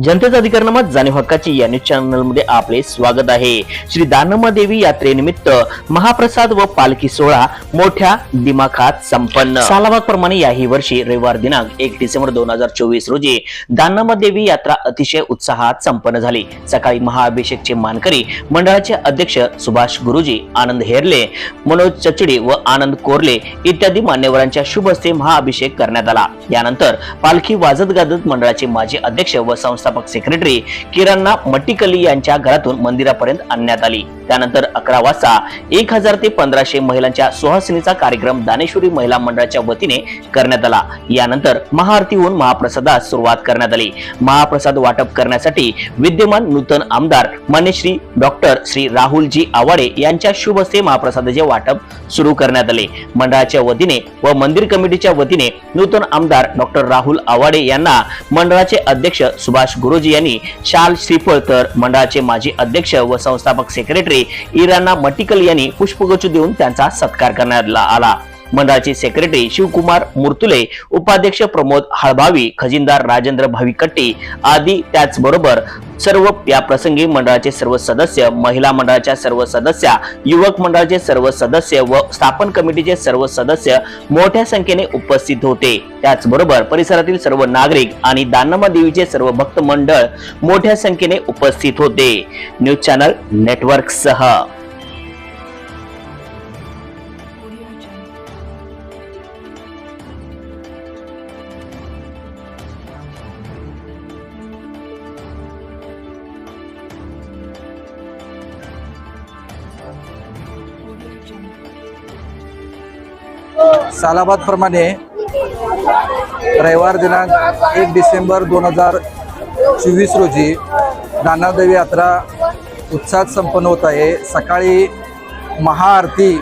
जनतेचा अधिकारनामा जाणीव हक्काची या न्यूज चॅनल मध्ये आपले स्वागत आहे। श्री दानमादेवी यात्रेनिमित्त महाप्रसाद व पालखी सोहळा मोठ्या दिमाखात संपन्न। सालाबादप्रमाणे याही वर्षी रविवार दिनांक 1 डिसेंबर 2024 रोजी दानमादेवी यात्रा अतिशय उत्साहात संपन्न झाली। सकाळी महाअभिषेकचे मानकरी मंडळाचे अध्यक्ष सुभाष गुरुजी, आनंद हेरले, मनोज चचडी व आनंद कोरले इत्यादी मान्यवरांच्या शुभ हस्ते महाअभिषेक करण्यात आला। यानंतर पालखी वाजत गाजत मंडळाचे माजी अध्यक्ष व संस्थापक सेक्रेटरी किरणा मट्टीकल्ली यांच्या घरातून मंदिरापर्यंत आणण्यात आली। त्यानंतर 11 वाजता 1000 ते 1500 महिलांच्या सुहासिनीचा कार्यक्रम दानेश्वरी महिला मंडळाच्या वतीने करण्यात आला। यानंतर महाआरती होऊन महाप्रसादास सुरुवात करण्यात आली। महाप्रसाद वाटप करण्यासाठी विद्यमान नूतन आमदार मान्य श्री डॉक्टर श्री राहुलजी आवाडे यांच्या शुभ हस्ते महाप्रसादाचे वाटप सुरू करण्यात आले। मंडळाच्या वतीने व मंदिर कमिटीच्या वतीने नूतन आमदार डॉक्टर राहुल आवाडे यांना मंडळाचे अध्यक्ष सुभाष गुरुजी यांनी शाल, श्रीफळ, तर मंडळाचे माजी अध्यक्ष व संस्थापक सेक्रेटरी किरणा मट्टीकल्ली यांनी पुष्पगुच्छ देऊन त्यांचा सत्कार करण्यात आला। मंडळाचे सेक्रेटरी शिवकुमार मुर्तुले, उपाध्यक्ष प्रमोद हळभावी, खजिनदार राजेंद्र भाविकट्टी आदी त्याचबरोबर सर्व या प्रसंगी मंडळाचे सर्व सदस्य, महिला मंडळाच्या सर्व सदस्य, युवक मंडळाचे सर्व सदस्य व स्थापन कमिटीचे सर्व सदस्य मोठ्या संख्येने उपस्थित होते। त्याचबरोबर परिसरातील सर्व नागरिक आणि दानमादेवीचे सर्व भक्त मंडळ मोठ्या संख्येने उपस्थित होते। न्यूज चॅनल नेटवर्क सह सालाबाद प्रमाणे रविवार दिनांक 1 डिसेंबर 2024 रोजी दानमादेवी यात्रा उत्साहात संपन्न होत आहे। सकाळी महाआरती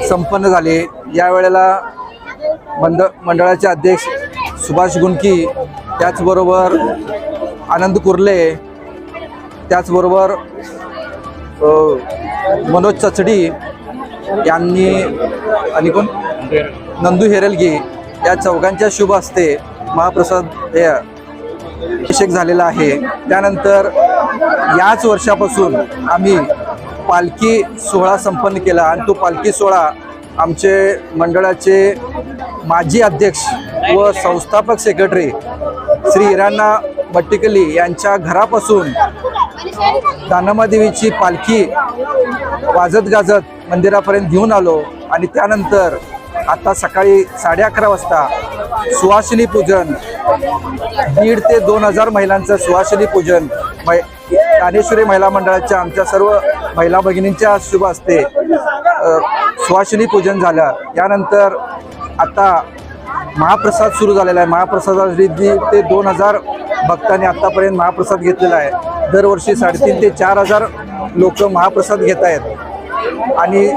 संपन्न झाली। यावेळेला मंडळाचे अध्यक्ष सुभाष गुंकी, त्याचबरोबर आनंद कुर्ले, त्याचबरोबर मनोज चचडी यांनी आणि कोण नंदू हेरलगी या चौघांच्या शुभ हस्ते महाप्रसाद अभिषेक झालेला आहे। त्यानंतर याच वर्षापासून आम्ही पालखी सोहळा संपन्न केला आणि तो पालखी सोहळा आमचे मंडळाचे माजी अध्यक्ष व संस्थापक सेक्रेटरी श्री किरणा मट्टीकल्ली यांच्या घरापासून दानमादेवीची पालखी वाजत गाजत मंदिरापर्यंत घेऊन आलो आणि त्यानंतर आता सकाळी 11:30 वाजता सुहासिनी पूजन, 1,500 ते 2,000 महिलांचं सुहासिनी पूजन दानेश्वरी महिला मंडळाच्या आमच्या सर्व महिला भगिनींच्या शुभ हस्ते सुहासिनी पूजन झालं। यानंतर आता महाप्रसाद सुरू झालेला आहे। महाप्रसादासाठी 1,500 ते 2,000 भक्तांनी आतापर्यंत महाप्रसाद घेतलेला आहे। दरवर्षी 3,500 ते 4,000 लोक महाप्रसाद घेत आहेत आणि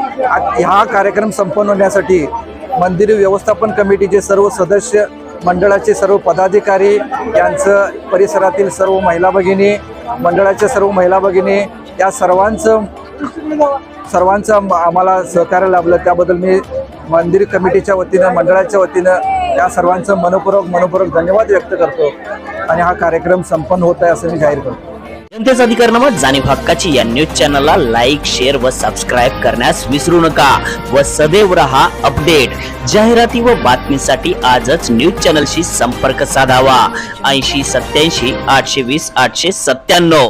हा कार्यक्रम संपन्न होण्यासाठी मंदिर व्यवस्थापन कमिटीचे सर्व सदस्य, मंडळाचे सर्व पदाधिकारी यांचं, परिसरातील सर्व महिला भगिनी, मंडळाच्या सर्व महिला भगिनी या सर्वांचं आम्हाला सहकार्य लाभलं। त्याबद्दल मी मंदिर कमिटीच्या वतीनं, मंडळाच्या वतीनं या सर्वांचं मनपूर्वक धन्यवाद व्यक्त करतो आणि हा कार्यक्रम संपन्न होत आहे असं मी जाहीर करतो। जनतेचा अधिकारनामा जाणीव हक्काची या न्यूज चॅनलला लाईक, शेअर व सबस्क्राईब करण्यास विसरू नका व सदैव रहा अपडेट। जाहिराती व बातमीसाठी आजच न्यूज चॅनलशी संपर्क साधावा। 80 87 820 897।